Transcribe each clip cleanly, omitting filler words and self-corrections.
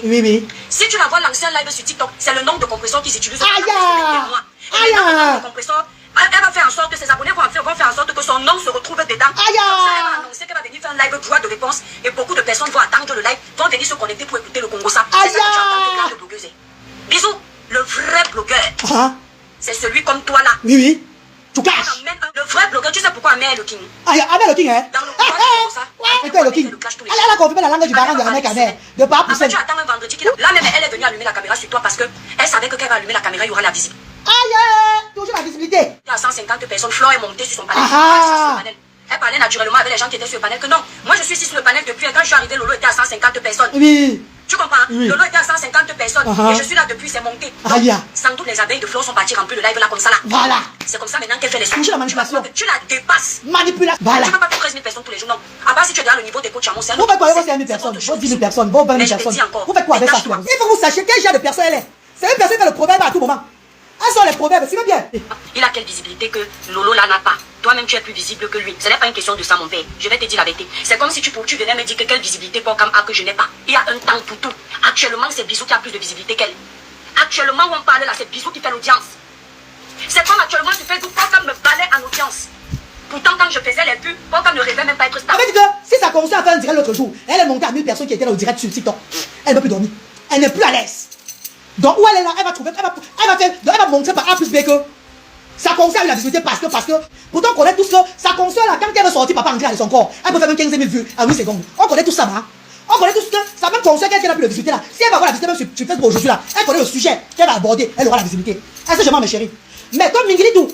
Oui, oui. Si tu la vois lancer un live sur TikTok, c'est le nombre de compresseurs qu'ils utilisent. Aïe! Aïe! Elle va faire en sorte que ses abonnés vont faire en sorte que son nom se retrouve dedans. Aïe! Elle va annoncer qu'elle va venir faire un live droit de réponse et beaucoup de personnes vont attendre le live, vont venir se connecter pour écouter le Congo ça. Aïe! C'est ça que tu entends de grande blogueuse. Bisous, le vrai blogueur, c'est celui comme toi là. Oui, oui. Tu caches. Le vrai blogueur, tu sais pourquoi Amel le King? Amel le King, hein? Dans le combat, c'est comme ça. Amel le King. Elle a confirmé la langue du baron de Amel. De pas pousser. Tu attends un vendredi qu'il a. Là même, elle est venue allumer la caméra sur toi parce qu'elle savait que quand elle va allumer la caméra, il y aura la visite. Aïe! Toujours la visibilité. Il y a 150 personnes. Flore est montée sur son panel. Elle parlait naturellement avec les gens qui étaient sur le panel que non. Moi, je suis ici sur le panel depuis. Quand je suis arrivé, Lolo était à 150 personnes. Oui. Tu comprends? Oui. Lolo était à 150 personnes. Et je suis là depuis, c'est monté. Aïe. Sans doute, les abeilles de Flore sont parties remplir le live là comme ça là. Voilà. C'est comme ça maintenant qu'elle fait les sous. La manipulation. Tu la dépasses. Manipulation. Voilà. Tu ne peux pas faire 13 000 personnes tous les jours, non. À part si tu es dans le niveau des coachs à mon sein. Vous faites quoi avec vos 5 000 personnes, vos 10 000 personnes, vos 20 000 personnes? Vous faites quoi avec ça? Il faut que vous sachiez quel genre de personne elle est. C'est une personne qui a le proverbe à tout moment. Elles sont les proverbes, c'est bien. Il a quelle visibilité que Lolo là n'a pas? Toi-même, tu es plus visible que lui. Ce n'est pas une question de ça, mon père. Je vais te dire la vérité. C'est comme si tu venais me dire que quelle visibilité Pocam a que je n'ai pas. Il y a un temps pour tout. Actuellement, c'est Bisou qui a plus de visibilité qu'elle. Actuellement, où on parle là, c'est Bisou qui fait l'audience. C'est comme actuellement, tu fais tout. Pocam me balait en audience. Pourtant, quand je faisais les vues, Pocam ne rêvait même pas être star. En fait, si ça commençait à faire un direct l'autre jour, elle est montée à 1000 personnes qui étaient là au direct sur TikTok. Elle ne peut plus dormir. Elle n'est plus à l'aise. Donc, où elle est là, elle va trouver, elle va montrer par A plus B que sa console a eu la visibilité parce que, pourtant on connaît tous que sa console là, quand elle veut sortir, papa entrer dans son corps, elle peut faire même 15 000 vues à 8 secondes. On connaît tout ça, hein? On connaît tous que sa même console, qu'elle n'a plus de visibilité là. Si elle va avoir la visibilité même sur Facebook aujourd'hui là, elle connaît le sujet qu'elle va aborder, elle aura la visibilité. Est-ce que je mens, mes chéris? Mais comme Minglitou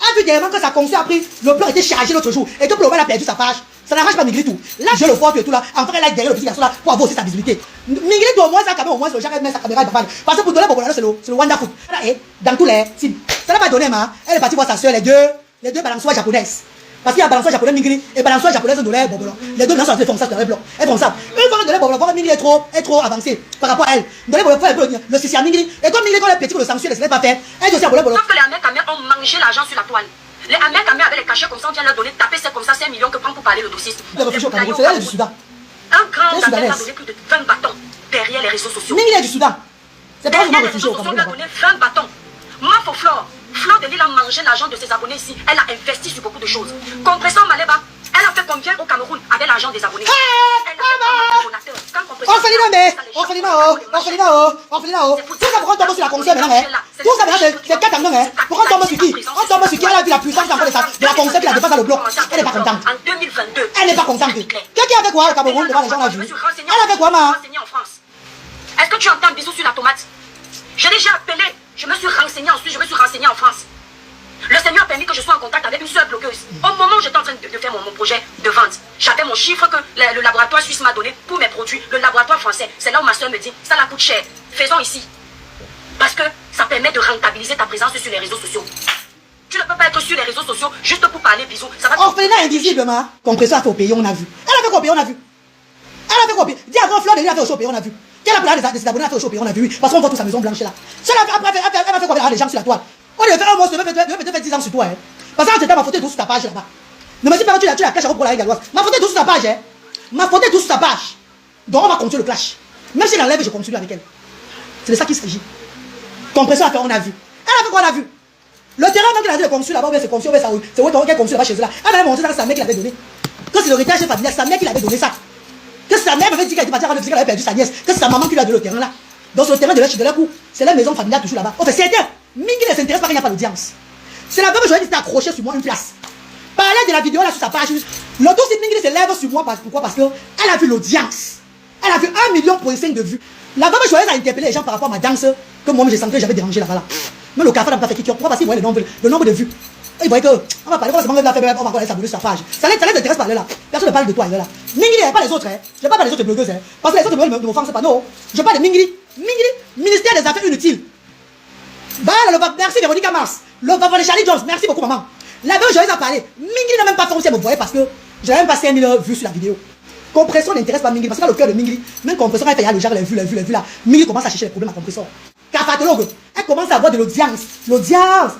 a vu dernièrement que sa console a pris, le plan était chargé l'autre jour, et que Global a perdu sa page. Ça n'arrange pas Minglitou. Là, je le vois et tout là, en fait, elle a derrière le petit garçon là pour avoir aussi sa visibilité. Minglitou, au moins, ça, quand même, au moins, le genre, elle met sa caméra devant. Parce que pour donner Bobolano, c'est le Wonderfoot. Dans tous les signes. Ça n'a pas donné, ma. Elle est partie voir sa soeur, les deux balançoires japonaises. Parce qu'il y a balançoire japonais Mingli et balançoire japonais de l'air Bobolano. Les deux balançoires font ça dans les blocs. Elles font ça. Une fois que de l'air Bobolano, Mingli est trop avancé par rapport à elle. De l'air Bobolano, le Sissi à Mingli. Et comme Mingli, quand elle est petite, le censure, elle ne sait pas faire. Elle est aussi à Bobolano. Sauf que les Américains ont mangé l'argent sur la toile. Les Américains avaient les cachets comme ça, on vient leur donner, taper c'est comme ça, 5 millions que prend pour parler le dossier. C'est elle du Soudan. Un grand Daniel a donné plus de 20 bâtons derrière les réseaux sociaux. Mingli est du Soudan. C'est pas vraiment réfugié au Cameroun. Elle a donné 20 bâtons. Moi, pour Flore de Lille a mangé l'argent de ses abonnés ici. Elle a investi sur beaucoup de choses. Compresseur Maleba, elle a fait combien au Cameroun avec l'argent des abonnés? Elle a fait donateur. Orphelinat. Tout ça, pourquoi on tombe sur la console maintenant, hein? Tout ça, maintenant, c'est 4 ans, hein? Pourquoi on tombe sur qui? On tombe sur qui? Elle a vu la puissance encore de la console qui la dépasse dans le bloc. Elle n'est pas contente. En 2022. Elle n'est pas contente. Quelqu'un a fait quoi au Cameroun devant les gens là vu? Elle a fait quoi, ma? Est-ce que tu entends Bisou sur la tomate? Je l'ai déjà appelé. Je me suis renseigné ensuite. Je me suis renseigné en France. Le Seigneur a permis que je sois en contact avec une seule blogueuse. Au moment où j'étais en train de faire mon projet de vente, j'avais mon chiffre que le laboratoire suisse m'a donné pour mes produits. Le laboratoire français, c'est là où ma soeur me dit, ça la coûte cher. Faisons ici. Parce que ça permet de rentabiliser ta présence sur les réseaux sociaux. Tu ne peux pas être sur les réseaux sociaux juste pour parler bisous. Orphelinat invisible, ma. Compresseur a fait au pays, on a vu. Elle a fait quoi au pays, on a vu. Elle a fait quoi au pays? Dis avant Fleur de Lille a fait au show au pays, on a vu. Qu'elle a pris des abonnés à faire au show au pays, on a vu. Parce qu'on voit toute sa maison blanche là. Après, elle a fait quoi avec les gens sur la toile? On devait faire un mois, je vais faire 10 ans sur toi. Hein. Parce que tu ma photo est tout sur ta page là-bas. Ne me dis pas que tu la caches pour la galoise. Ma photo est tout sur ta page. Hein. Ma photo est tout sur ta page. Donc on va continuer le clash. Même si elle enlève, je continue avec elle. C'est de ça qu'il s'agit. Compresseur a fait, on a vu. Elle a fait quoi, on a vu. Le terrain même qu'elle a dit, le conçu là-bas, c'est conçu, c'est où qu'elle conçu là-bas chez eux là. Elle avait montré ça que sa mère qui l'avait donné. Que c'est l'héritage familial, sa mère qui l'avait donné ça. Que sa mère m'avait dit qu'elle était partie à qu'elle avait perdu sa nièce. Que c'est sa maman qui lui a donné le terrain là. Donc sur le terrain de leur coup, c'est la maison familiale toujours là-bas. Oh, c'est certain. Mingi ne s'intéresse pas quand il n'y a pas d'audience. C'est la même chose qui s'est accrochée sur moi une place. Parler de la vidéo là sur sa page. Le dos si Mingi se lève sur moi. Pourquoi? Parce qu'elle a vu l'audience. Elle a vu 1,5 million de vues. La femme joyeuse a interpellé les gens par rapport à ma danse. Que moi j'ai senti que j'avais dérangé là-bas. Mais le café n'a pas fait qui. Pourquoi? Parce qu'il voyait le nombre de vues. Il voyait que. On va parler. On va aller s'abonner sur sa page. Ça les intéresse pas là. Personne ne parle de toi là. Mingi il n'y a pas les autres. Hein. Je ne parle pas des autres blogueuses. Hein. Parce que les autres blogueuses ne m'offensent pas. Non. Je parle de Mingi. Ministère des Affaires Inutiles. Bah, merci Véronique Mars. Le papa de Charlie Jones, merci beaucoup maman. La veuve joyeuse a parlé. Mingli n'a même pas fait aussi à me voir parce que j'avais même pas 5000 vues sur la vidéo. Compression n'intéresse pas Mingli parce que dans le cœur de Mingli, même compression, elle fait les gens, les vues là. Mingli commence à chercher les problèmes à compression. Capatologue, elle commence à avoir de l'audience. L'audience.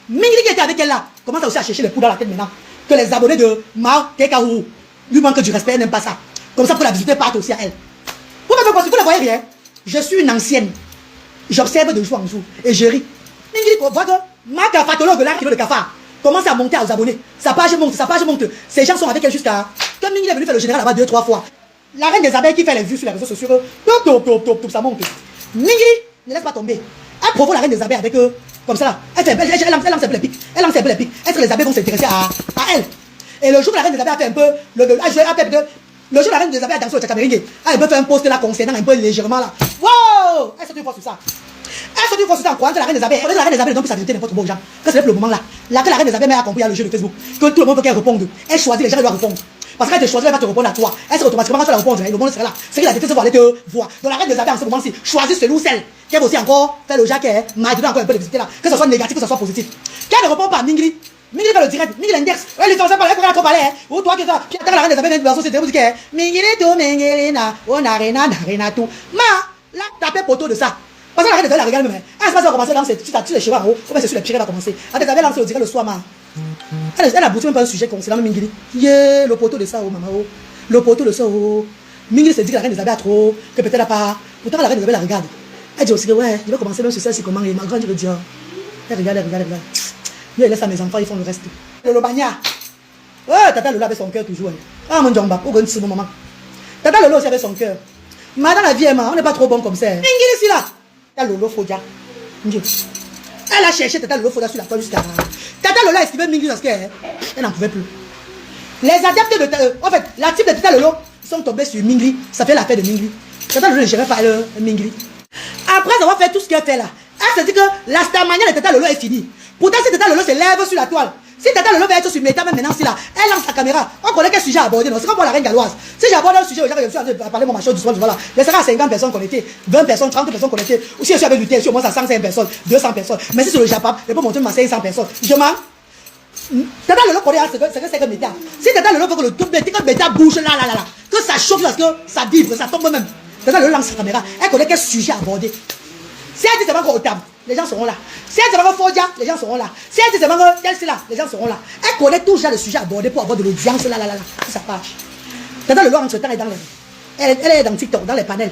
Mingli qui était avec elle là, commence aussi à chercher les poudres dans la tête maintenant. Que les abonnés de Mao Kekaourou lui manquent du respect, elle n'aime pas ça. Comme ça pour la visiter parte aussi à elle. Vous ne voyez rien. Je suis une ancienne. J'observe de jour en jour. Et je ris. Mingili, voit que ma cafatologue, là, qui veut le cafard, commence à monter aux abonnés. Sa page monte, sa page monte. Ces gens sont avec elle jusqu'à... Comme Mingili est venu faire le général là-bas 2-3 fois. La reine des abeilles qui fait les vues sur les réseaux sociaux, ça monte. Mingili ne laisse pas tomber. Elle provoque la reine des abeilles avec eux. Comme ça là. Elle lance un peu les pics. Elle lance un peu les pics. Est-ce que les abeilles vont s'intéresser à elle? Et le jour où la reine des abeilles a fait un peu... Le jour où la reine des abeilles a dansé au tchatchameringue, elle peut faire un post là concernant un peu légèrement là. Wow! Elle saute une fois sur ça. Elle saute une fois sur ça en croyant que la reine des abeilles... La reine des abeilles ne donne plus sa vérité n'importe où aux gens. Que c'est le moment là. Là que la reine des abeilles a compris à le jeu de Facebook. Que tout le monde veut qu'elle réponde. Elle choisit, les gens doivent répondre. Parce qu'elle te choisit, elle va te répondre à toi. Elle sera automatiquement quand tu vas répondre, le monde sera là. C'est que la déteste va aller te voir. Donc la reine des abeilles en ce moment-ci, choisis celui ou celle qui va aussi encore faire le jaquet, maintenant encore un peu de visiter là. Que ce soit négatif, que ce soit positif. Quand elle ne répond pas à Mingili, Mingili fait le direct, Mingili l'index. Elle lui fait ça par elle, elle trop parler. Ou toi qui ça, puis attends la reine des abeilles vient de la société, vous dites que Mingili tout, Mingili na, on a rien tout. Ma, là, tapez poteau de ça. Parce que la reine des abeilles la regarde même. Elle se passe à commencer à lancer, tu as les cheveux en haut, ou c'est sur les pieds, elle va commencer. Elle des abeilles lancé au direct le soir, ma. Elle a bouti même pas un sujet concernant Mingili. Yeah, le poteau de ça, oh maman, oh. Le poteau de ça, oh. Mingili se dit que la reine des abeilles a trop, que peut-être elle n'a pas. Pourtant la reine des abeilles la regarde. Elle dit aussi que ouais, je vais commencer même sur ça, c'est comment, et ma grande, je veux dire. Elle regarde. Elle laisse à mes enfants, ils font le reste. Le bagna. Ouais, Tata Lolo avait son cœur toujours. Ah, mon jamba, pour un petit moment. Tata Lolo aussi avait son cœur. Mais dans la vie, on n'est pas trop bon comme ça. Mingili, c'est là. Tata Lolo Fodia. Elle a cherché Tata Lolo Fodia sur la toile jusqu'à. Tata Lolo a esquivé Mingili parce qu'elle n'en pouvait plus. Les adeptes de en fait, la type de Tata Lolo sont tombés sur Mingili. Ça fait l'affaire de Mingili. Tata Lolo ne gérait pas Mingili. Après avoir fait tout ce qu'elle fait là, elle se dit que la starmania de Tata Lolo est finie. Pourtant, si Tata Lolo se lève sur la toile, si Tata Lolo va être sur Meta même maintenant, si là, elle lance la caméra, on connaît quel sujet aborder. C'est comme pour la reine galloise. Si j'aborde un sujet, je suis en train de parler mon machin du soir, voilà. Je serai à 50 personnes connectées, 20 personnes, 30 personnes connectées. Ou si je suis avec l'UT, je suis au moins à 105 personnes, 200 personnes. Mais si sur le Japon, je peux monter ma 500 personnes. Je m'en. Tata Lolo connaît ce que c'est que Meta. Si Tata Lolo veut que le tout Meta bouge là, que ça chauffe parce que ça vibre, ça tombe même. Tata Lolo lance sa caméra, elle connaît quel sujet aborder. Si elle dit c'est pas encore au table, les gens seront là. Si elle dit c'est pas encore Fodia, les gens seront là. Si elle dit c'est pas encore tel, c'est là, les gens seront là. Elle connaît tout genre de sujets abordés pour avoir de l'audience là. Ça passe. Tata Lolo entre temps est dans les. Elle est dans TikTok, dans les panels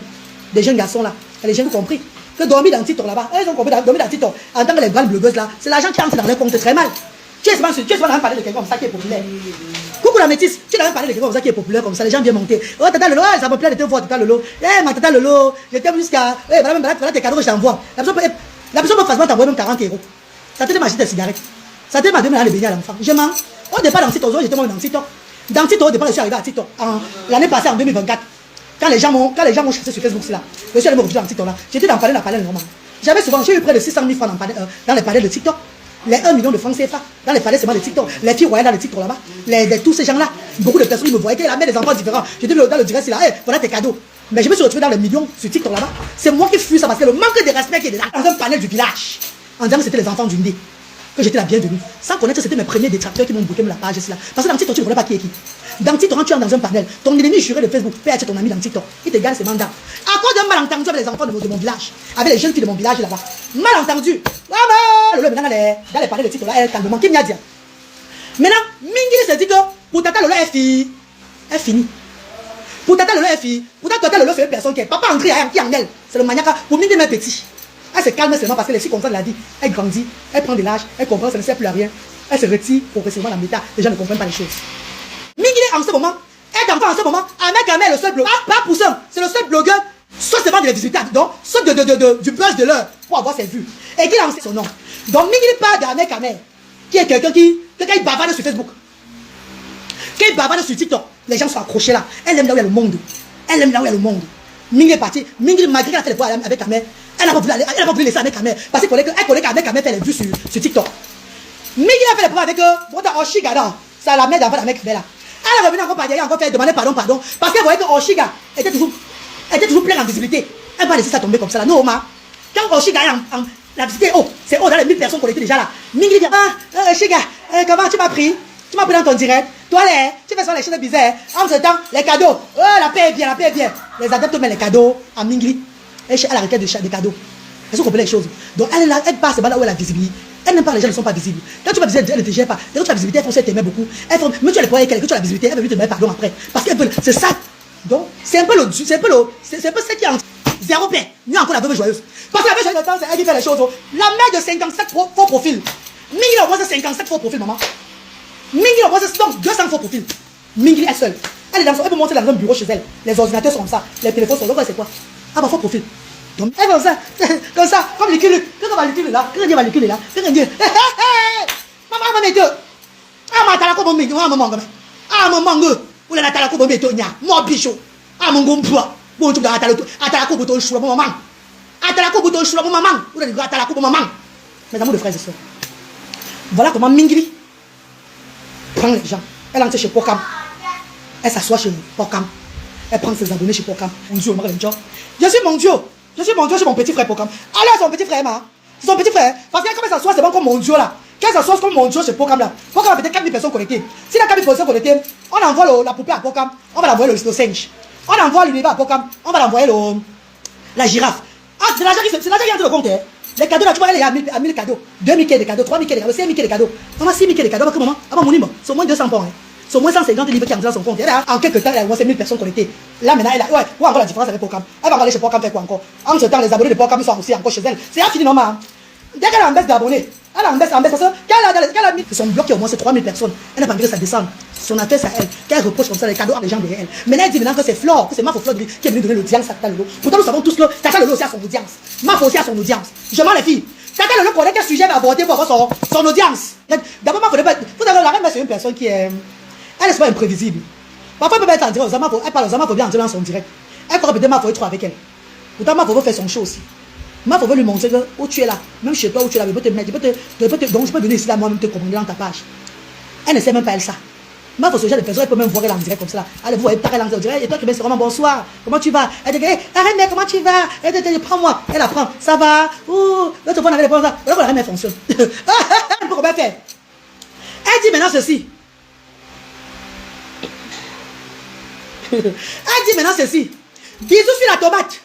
des jeunes garçons là. Et les jeunes ont compris que dormir dans TikTok là-bas, elles ont compris dormir dans TikTok en tant que les grandes blogueuses là, c'est l'argent qui entre dans les comptes très mal. Tu es souvent dans un parler de quelqu'un comme ça qui est populaire. Coucou la métisse, tu es dans un parler de quelqu'un comme ça qui est populaire comme ça, les gens viennent monter. Oh Tata Lolo, ça me plaît de te voir Tata Lolo. Ma Tata Lolo, je t'aime jusqu'à. Voilà tes cadeaux que je t'envoie. La personne peut facilement t'envoyer même 40 €. Ça te dit m'acheter des cigarettes. Ça te dit m'acheter de baigner à l'enfant. Je mens. Au départ dans TikTok, j'étais moi dans TikTok. Dans TikTok, au départ, je suis arrivé à TikTok. L'année passée en 2024. Quand les gens m'ont chassé sur Facebook, c'est là. Je suis allé me retrouver dans TikTok là. J'étais dans la panel normal. J'ai eu près de 600 000 francs dans les panels de TikTok. Les 1 million de francs CFA dans les palais seulement de TikTok. Les filles voyaient dans le TikTok là-bas. Tous ces gens-là, beaucoup de personnes, ils me voyaient qu'ils avaient des enfants différents. J'étais dans le direct, c'est là, hey, voilà tes cadeaux. Mais je me suis retrouvé dans les millions sur TikTok là-bas. C'est moi qui fus ça parce que le manque de respect qui est là, dans un panel du village, en disant que c'était les enfants du nez, que j'étais la bienvenue. Sans connaître que c'était mes premiers détracteurs qui m'ont bouqué la page. Là. Parce que dans TikTok, tu ne connais pas qui est qui. Dans TikTok, quand tu es dans un panel, ton ennemi juré de Facebook peut être ton ami dans TikTok. Il te gagne ses mandats. À cause d'un malentendu avec les enfants de mon village, avec les jeunes filles de mon village là-bas. Malentendu. Maintenant, dans les panels de TikTok là, elle calmement. Qui m'a dit? Maintenant, Mingili se dit que pour Tata Lolo est fini. Pour Tata Lolo est fini. Pour Tata Lolo, c'est une personne qui est papa André qui en elle. C'est le maniaque. Pour Mingili, mais petit. Elle se calme seulement parce que les filles comme ça de la vie. Elle grandit, elle prend de l'âge, elle comprend, ça ne sert plus à rien. Elle se retire progressivement dans la méta. Les gens ne comprennent pas les choses. Mingili en ce moment, est encore en ce moment, Ahmed Kamel, le seul blogueur, pas Poussin, c'est le seul blogueur, soit c'est de les visiter, donc, soit du buzz de l'heure pour avoir ses vues. Et qui a lancé son nom. Donc Mingili parle d'Ahmed Kamel, qui est quelqu'un qui bavarde sur Facebook, qui bavarde sur TikTok. Les gens sont accrochés là. Elle aime là où il y a le monde. Elle aime là où il y a le monde. Mingili est parti. Mingili, malgré qu'elle a fait les poids avec Kamel, elle n'a pas voulu laisser avec Kamel. Parce qu'elle connaît qu'Ahmed Kamel fait les vues sur TikTok. Mingili a fait les poids avec Oshiga, ça la met dans la mec là. Elle est revenue encore par derrière, encore fait demander pardon. Parce qu'elle voyait que Oshiga était toujours plein en visibilité. Elle va laisser ça tomber comme ça là. Non, ma. Quand Oshiga est en la visibilité, c'est haut dans les 1000 personnes qu'on était déjà là. Mingili dit, Oshiga, comment tu m'as pris? Tu m'as pris dans ton direct. Toi, tu fais ça les choses bizarres. En ce temps, les cadeaux. La paix est bien. Les adeptes mettent les cadeaux à Mingili. Elle a la requête des cadeaux. Est-ce que vous comprenez les choses? Donc elle est là, elle passe là où elle a visibilité. Elle n'aime pas les gens ne sont pas visibles. Quand tu vas visible, elle ne te gère pas. Quand tu as la visibilité, elle t'aimait beaucoup. Mais tu as les poids avec elle, que tu as la visibilité, elle veut te demander pardon après. Parce qu'elle veut, c'est ça. Donc, c'est un peu ça qui est zéro paix. Nous encore la veuve joyeuse. Parce que la veuve joyeuse, c'est elle qui fait les choses. La mère de 57 faux profils. Mingi envoie 57 faux profils, maman. Mingi envoie donc 200 faux profils. Mingi est seule. Elle peut monter dans un bureau chez elle. Les ordinateurs sont comme ça. Les téléphones sont là. C'est quoi? Ah bah faux profil. Donc elle fait comme ça, comme les culs. Quand on va les culs là, quand on va les culs là, quand on dit, maman va mettre. Ah ma tala ko bombe, ah maman comme. Ah maman go. Ou la tala ko bombe to nya. Moi bichot. Ah mon gompoa. Bon tu dois atala ko boto chou pour maman. Atala ko boto chou pour maman. Ou la atala ko pour maman. Mes amours de frères et sœurs. Voilà comment Mingri prend les gens. Elle entre chez Pokam. Elle s'assoit chez Pokam. Elle prend ses abonnés chez Pokam. Mon Dieu, je suis mon Dieu. Je suis mon Dieu, je suis mon petit frère Pokam. Alors son petit frère, c'est son petit frère. Parce que quand elle s'assoit, c'est bon comme mon Dieu là. Quand elle s'assoit comme mon Dieu chez Pokam là. Pokam a peut-être 4000 personnes connectées. Si la 4000 personnes connectées, on envoie la poupée à Pokam. On va l'envoyer le singe. On envoie l'univers à Pokam. On va l'envoyer la girafe. Ah, c'est l'argent qui est en train de compter. Les cadeaux là, tu vois, il y a 1000 cadeaux. 2000 de cadeaux, 3000 de cadeaux, 5000 de cadeaux. Maman, 6000 de cadeaux. Maman, ah bon, mon niveau, c'est au moins 200 points. C'est au moins 150 livres qui entrent dans son compte. En quelques temps, elle a envoyé 1000 personnes connectées. Là, maintenant, elle a. Ouais, où encore la différence avec Pokam? Elle va aller chez Pokam faire quoi encore? En ce temps, les abonnés de Pokam sont aussi encore chez elle. C'est fini, maman. Dès qu'elle a en baisse d'abonnés, elle a en baisse parce que qu'elle a mis son bloc qui au moins c'est 3000 personnes. Elle n'a pas envie que ça descende. Son affaire, c'est à elle. Qu'elle reproche comme ça les cadeaux à les gens derrière elle. Maintenant, elle dit maintenant que c'est Flore, que c'est Mafo Flore qui est venu donner l'audience à Tata Lolo. Pourtant, nous savons tous que Tata Lolo aussi a son audience. Mafo aussi a son audience. Je m'en les filles. Tata Lolo connaît quel sujet va aborder pour avoir son audience. D'abord, Mafo ne pas. Vous savez, la reine, c'est une personne qui est. Elle n'est pas imprévisible. Parfois, elle peut être en direct. Elle parle aux Mafo bien en direct dans son direct. Elle croit peut-être Mafo est trop avec elle. Pourtant, Mafo veut faire son show aussi. Mafo veut lui montrer que où tu es là, même chez toi où tu es là, il peut te mettre, donc je peux venir ici là, moi-même te commander dans ta page. Elle ne sait même pas elle ça. Mafo, ce genre de personne, elle peut même voir elle en direct comme ça. Elle vous voyez pas elle en direct. Et toi qui me dis vraiment bonsoir, comment tu vas? Elle dit, arrête, mais comment tu vas? Elle dit, prends-moi. Elle apprend, ça va? Ouh, l'autre fois on avait les ça. Alors la reine fonctionne. Elle peut comment faire? Elle dit maintenant ceci. Elle dit maintenant ceci. Bisous sur la tomate.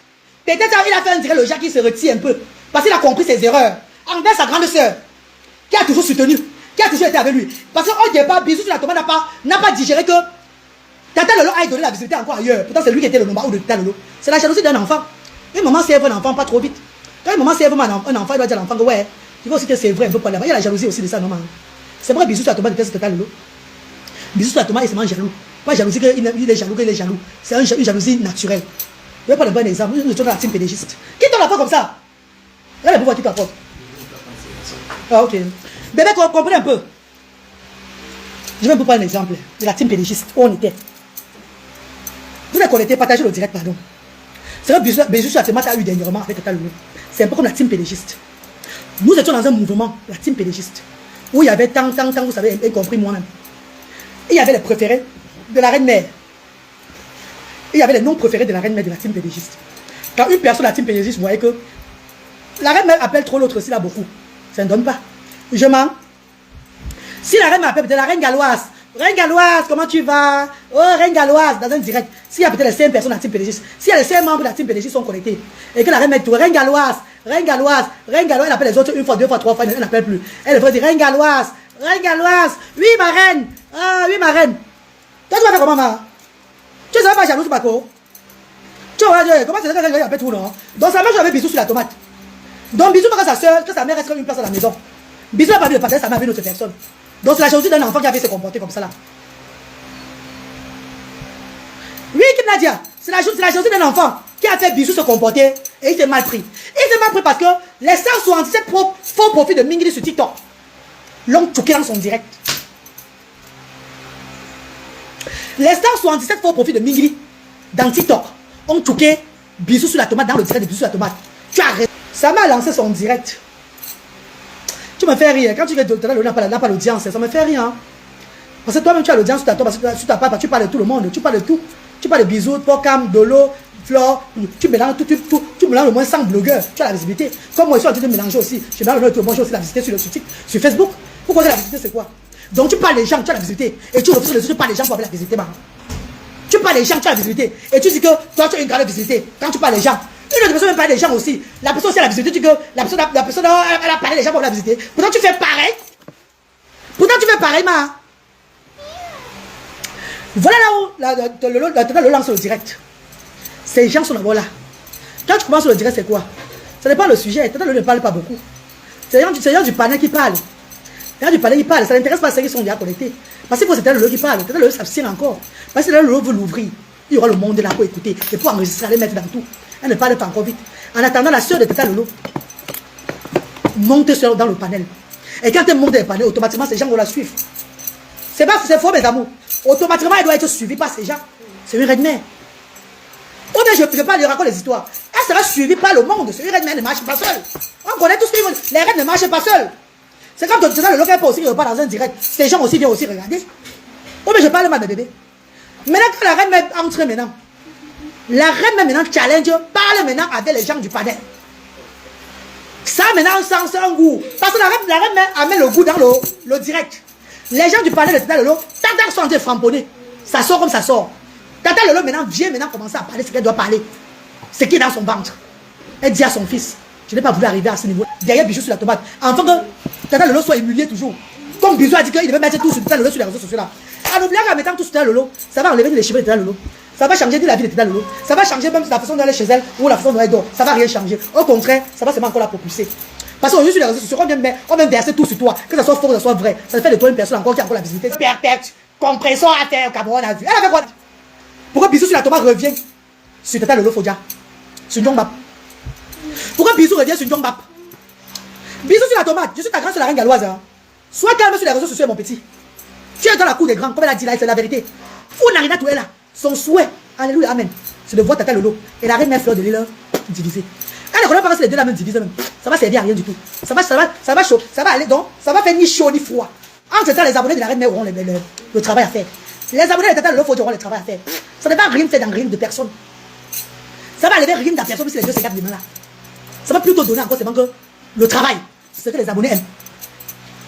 Peut-être il a fait un direct, le Jacques qui se retire un peu. Parce qu'il a compris ses erreurs. Envers sa grande sœur, qui a toujours soutenu, qui a toujours été avec lui. Parce qu'au départ, Bisous sur la tomate n'a pas digéré que Tata Lolo a donné la visibilité encore ailleurs. Pourtant, c'est lui qui était le nombre ou de Tata Lolo. C'est la jalousie d'un enfant. Une maman sève un enfant pas trop vite. Quand une maman sève un enfant, il doit dire à l'enfant que ouais, il faut aussi que c'est vrai un peu pour là-bas. Il y a la jalousie aussi de ça, normalement. C'est vrai, Bisous sur la tomate était Tata Lolo. Bisous sur la tomate, il se mange jaloux. Pas jalousie qu'il est jaloux, qu'il est jaloux. C'est une jalousie naturelle. Je vais prendre un bon exemple. Nous sommes dans la team pédégiste. Qui t'en la porte comme ça? Là, le pouvoir qui t'apporte. Ah, ok. Bébé, comprenez un peu. Je vais vous prendre un exemple de la team pédégiste où on était. Vous les connaissez, partagez le direct, pardon. C'est vrai, Bisous sur la tomate a eu dernièrement avec Tata Lolo. C'est un peu comme la team pédégiste. Nous étions dans un mouvement, la team pédégiste, où il y avait tant, vous savez, y compris moi-même. Il y avait les préférés de la reine-mère. Il y avait les noms préférés de la reine-mère de la team pédégiste. Quand une personne de la team pédégiste voyait que la reine-mère appelle trop l'autre aussi là beaucoup, ça ne donne pas. Je mens. Si la reine m'appelle peut-être la reine galloise, comment tu vas? Oh, reine galloise, dans un direct. S'il y a peut-être les 5 personnes de la team pédégiste, s'il y a les 5 membres de la team pédégiste sont connectés, et que la reine met tout, reine galloise, elle appelle les autres une fois, 2 fois, 3 fois, elle n'appelle plus. Elle va dire reine galloise, oui ma reine, ah oui ma reine. Toi tu vas faire comment ma? Tu ne seras pas jalouse, Bako? Tu vois, comment c'est ça qu'elle appelle tout, non? Donc sa mère, j'avais Bisous sur la tomate. Donc Bisous, parce que sa soeur, que sa mère reste comme une place à la maison. Bisous n'a pas vu le partage sa mère avec une autre personne. Donc c'est la jalousie d'un enfant qui avait se comporter comme ça là. Oui, Kim Nadia, c'est la jalousie d'un enfant qui a fait Bisous se comporter et il s'est mal pris. Il s'est mal pris parce que les 177 faux profils de Mingri sur TikTok l'ont choqué dans son direct. Les 177 faux profils de Mingri dans TikTok ont choqué Bisous sur la tomate dans le direct de Bisous sur la tomate. Tu as raison. Ça m'a lancé son direct. Tu me fais rire. Quand tu veux n'a pas l'audience, ça me fait rire. Hein? Parce que toi-même tu as l'audience sur ta tomate, sur ta page, tu parles de tout le monde, tu parles de tout. Tu parles de Bisous, Pokam, Dolo, Flore, tu mélanges tout, tu mélanges au moins 100 blogueurs, tu as la visibilité. Comme moi, je suis en train de mélanger aussi. Je mélange le tout, moi j'ai aussi la visibilité sur Facebook. Pourquoi la visibilité c'est quoi? Donc tu parles des gens, tu as la visibilité. Et tu refuses tu parles des gens pour avoir la visibilité. Tu parles des gens, tu as la visibilité. Et tu dis que toi tu as une grande visibilité. Quand tu parles des gens, une autre personne même parle des gens aussi. La personne aussi a la visibilité. Tu dis que la personne elle a parlé des gens pour la visibilité. Pourtant tu fais pareil. Ma. Voilà là où le lance le direct. Ces gens sont d'abord là. Quand tu commences sur le direct, c'est quoi? Ça n'est pas le sujet. Tata Lolo ne parle pas beaucoup. C'est les gens du panel qui parlent. Les gens du panel qui parlent. Ça n'intéresse pas ceux qui sont déjà connectés. Parce que c'est Tata Lolo qui parle. Tata Lolo s'abstient encore. Parce que Tata Lolo veut l'ouvrir. Il y aura le monde là pour écouter. Et pour enregistrer, aller mettre dans tout. Elle ne parle pas encore vite. En attendant, la soeur de Tata Lolo monte dans le panel. Et quand elle monte dans le panel, automatiquement, ces gens vont la suivre. C'est faux, mes amours. Automatiquement, elle doit être suivie par ces gens. C'est une reine mère. Ou bien je parle, je raconte les histoires. Elle sera suivie par le monde. C'est une reine mère, elle ne marche pas seule. On connaît tout ce qu'ils veulent. Les reines ne marchent pas seules. C'est comme Tata Lolo qui n'est pas aussi, qui repart dans un direct. Ces gens aussi viennent aussi regarder. Ou bien je parle mal de bébé. Maintenant, quand la reine mère entre maintenant, la reine mère maintenant challenge, parle maintenant avec les gens du panel. Ça maintenant, c'est un goût. Parce que la reine mère amène le goût dans le direct. Les gens du panel de Tata Lolo, Tata sont en train de framponner. Ça sort comme ça sort. Tata Lolo maintenant vient commencer à parler ce qu'elle doit parler. Ce qui est dans son ventre. Elle dit à son fils, je n'ai pas voulu arriver à ce niveau. Derrière Bijou sur la tomate. Enfin que Tata Lolo soit humilié toujours. Comme Bijou a dit qu'il devait mettre tout sur Tata Lolo sur les réseaux sociaux là. En oubliant qu'en mettant tout sur Tata Lolo, ça va enlever les cheveux de Tata Lolo. Ça va changer la vie de Tata Lolo. Ça va changer même la façon dont elle est chez elle ou la façon dont elle dort. Ça va rien changer. Au contraire, ça va seulement encore la propulser. Parce qu'on est sur les réseaux sociaux, on vient verser tout sur toi. Que ça soit faux, que ça soit vrai. Ça fait de toi une personne encore qui a encore la visibilité. Perpète, compresseur à terre au Cameroun a vu. Elle avait quoi? Pourquoi Bisou sur la tomate revient sur Tata Lolo Fodia? Sur Njong Bap. Pourquoi Bisou revient sur Njong Bap? Bisou sur la tomate. Je suis ta grande sur la reine galloise. Hein. Sois calme sur les réseaux sociaux, mon petit. Tu es dans la cour des grands, comme elle a dit là, c'est la vérité. Fou Narina Touela, son souhait, alléluia, amen, c'est de voir Tata Lolo et la reine mère Fleur de Lille divisée. Elle ne connaît pas que les deux la même divisée même. Ça va servir à rien du tout. Ça va chaud. Ça va aller donc. Ça va faire ni chaud ni froid. Entre temps, les abonnés de la reine mère auront le travail à faire. Les abonnés de Tata Lolo auront le travail à faire. Ça ne va rien faire dans rien de personne. Ça va enlever rien de la personne si les deux se gardent les mains là. Ça va plutôt donner encore seulement que le travail. C'est ce que les abonnés aiment.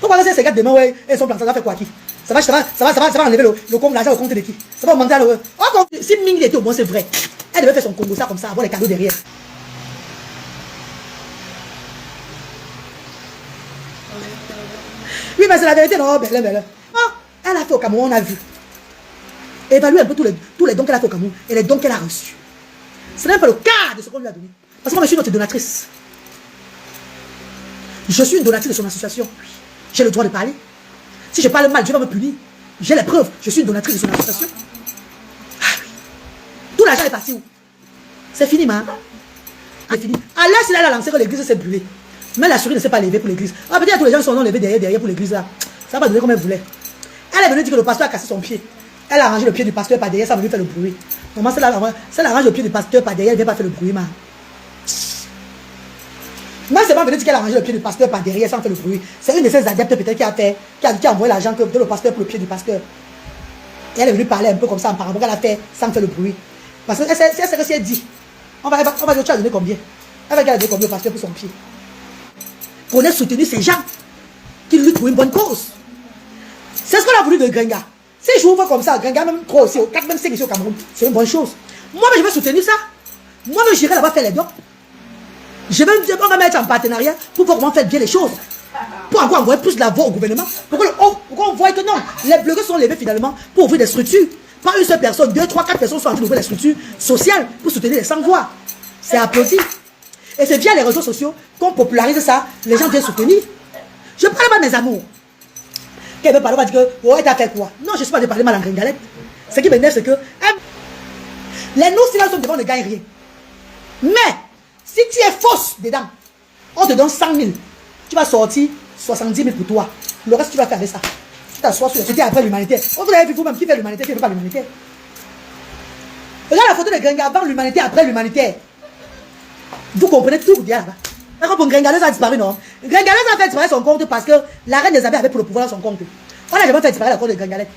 Pourquoi ces gars demain, ouais, elles sont plantées, ça va faire quoi qui? Ça va enlever le compte, l'argent au compte de qui? Ça va augmenter le. Oh, si Ming était au bon, c'est vrai. Elle devait faire son Congo ça comme ça, avoir les cadeaux derrière. Oui, mais c'est la vérité, non, belle. Oh, elle a fait au Cameroun, on a vu. Évalue un peu tous les dons qu'elle a fait au Cameroun et les dons qu'elle a reçus. Ce n'est pas le cas de ce qu'on lui a donné. Parce que moi, je suis notre donatrice. Je suis une donatrice de son association. J'ai le droit de parler. Si je parle mal, Dieu va me punir. J'ai les preuves. Je suis une donatrice de son association. Ah oui. Tout l'argent est parti où? C'est fini, ma. C'est fini. Alors, si elle a lancé que l'église s'est brûlée. Mais la souris ne s'est pas levée pour l'église. Ah, peut-être tous les gens sont levés derrière pour l'église là. Ça va donner comme elle voulait. Elle est venue dire que le pasteur a cassé son pied. Elle a arrangé le pied du pasteur par derrière, ça va lui faire le bruit. Normalement, si elle arrange le pied du pasteur par derrière, elle ne vient pas faire le bruit, ma. Moi, c'est pas venu dire qu'elle a arrangé le pied du pasteur par derrière sans faire le bruit. C'est une de ses adeptes peut-être qui a envoyé l'argent de le pasteur pour le pied du pasteur. Et elle est venue parler un peu comme ça en parlant qu'elle a fait sans faire le bruit. Parce que elle sait ce qu'elle dit. On va dire, tu as donné combien? Elle va donner combien au pasteur pour son pied? Qu'on ait soutenu ces gens qui luttent pour une bonne cause. C'est ce qu'on a voulu de Grenga. Si je vous vois comme ça, Grenga même 3 aussi, 4, même 5 ici au Cameroun, c'est une bonne chose. Moi, je vais soutenir ça. Moi, je j'irai là-bas faire les dons. On va mettre en partenariat pour voir comment faire bien les choses. Pour encore envoyer plus de la voix au gouvernement. Pourquoi on voit que non, les blogueurs sont levés finalement pour ouvrir des structures. Pas une seule personne, 2, 3, 4 personnes sont en train d'ouvrir des structures sociales pour soutenir les sans-voix. C'est applaudi. Et c'est via les réseaux sociaux qu'on popularise ça, les gens viennent soutenir. Je parle pas de mes amours. Qu'elle veut parler, on va dire que, oh, elle t'a fait quoi? Non, je ne suis pas de parler mal en gringalette. Ce qui m'énerve, c'est que les nous, si là, sont devant, ne gagnent rien. Mais, si tu es fausse dedans, on te donne 100 000. Tu vas sortir 70 000 pour toi. Le reste, tu vas faire avec ça. Tu t'assois sur c'était après l'humanité. On vous avez vu vous-même qui fait l'humanité, qui ne fait pas l'humanité. Regarde la photo de Gringa avant l'humanité, après l'humanité. Vous comprenez tout bien là-bas. Par contre, Gringaleuse a disparu, non? Gringaleuse a fait disparaître son compte parce que la reine des abeilles avait pour le pouvoir dans son compte. On n'a jamais fait disparaître le compte de Gringalette.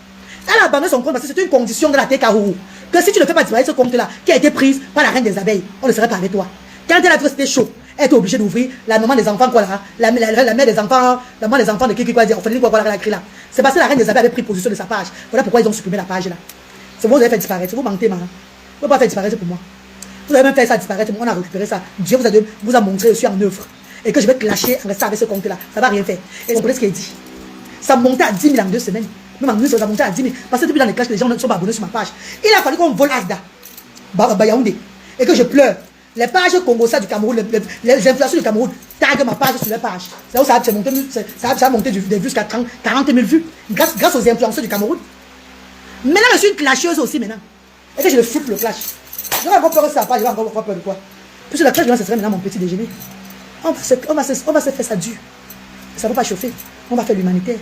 Elle a abandonné son compte parce que c'est une condition de la TKO. Que si tu ne fais pas disparaître ce compte-là, qui a été prise par la reine des abeilles, on ne serait pas avec toi. Quand elle a fait c'était chaud, elle était obligée d'ouvrir la maman des enfants, quoi là, la mère des enfants, la maman des enfants de qui quoi dire, enfin, quoi, elle a écrit là. C'est parce que la reine des abeilles avait pris position de sa page. Voilà pourquoi ils ont supprimé la page là. C'est vous, vous avez fait disparaître, c'est vous mentez, man. Vous ne pouvez pas faire disparaître pour moi. Vous avez même fait ça disparaître, on a récupéré ça. Dieu vous a montré, je suis en œuvre. Et que je vais te lâcher en restant avec ce compte-là. Ça ne va rien faire. Et vous comprenez ce qu'il dit. Ça montait à 10 000 en 2 semaines. Même en 2 semaines, ça montait à 10 000. Parce que depuis dans les clashs, les gens ne sont pas abonnés sur ma page. Il a fallu qu'on vole Asda, Bayaoundé. Et que je pleure. Les pages Congosa du Cameroun, les influenceurs du Cameroun, taguent ma page sur les pages. C'est où ça a monté des vues jusqu'à 40 000 vues. Grâce aux influenceurs du Cameroun. Maintenant, je suis une clasheuse aussi maintenant. Et que je le flippe le clash. Je vais encore peur de ça, je vais encore avoir peur de quoi. Puisque la clash, ce serait maintenant mon petit déjeuner. On va se faire ça dur. Ça ne va pas chauffer. On va faire l'humanitaire.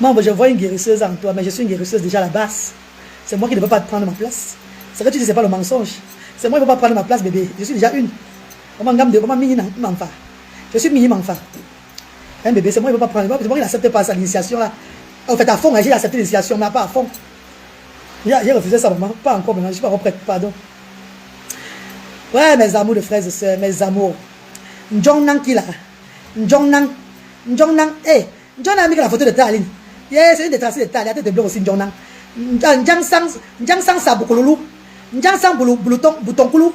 Moi, je vois une guérisseuse en toi, mais je suis une guérisseuse déjà à la base. C'est moi qui ne veux pas prendre ma place. C'est vrai que tu dis, c'est pas le mensonge. C'est moi qui ne veux pas prendre ma place, bébé. Je suis déjà une. Je suis minime enfant. Un bébé, c'est moi qui ne veux pas prendre. C'est moi qui n'accepte pas ça, l'initiation là. En fait, à fond, j'ai accepté l'initiation, mais pas à fond. J'ai refusé ça, maman. Pas encore maintenant, je ne suis pas reprête, pardon. Ouais, mes amours de frères et sœurs, mes amours. Njong qui là. Njong Nang. Eh, Njong Nang a mis la photo de Taline. Yeah, c'est une des tracés de Taline. Il y a tête de blanc aussi, Njong Nang. Njang Sang Saboukoulou. Njang Sang Bouton Koulou.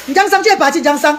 Njang Sang, tu es parti, Njang Sang.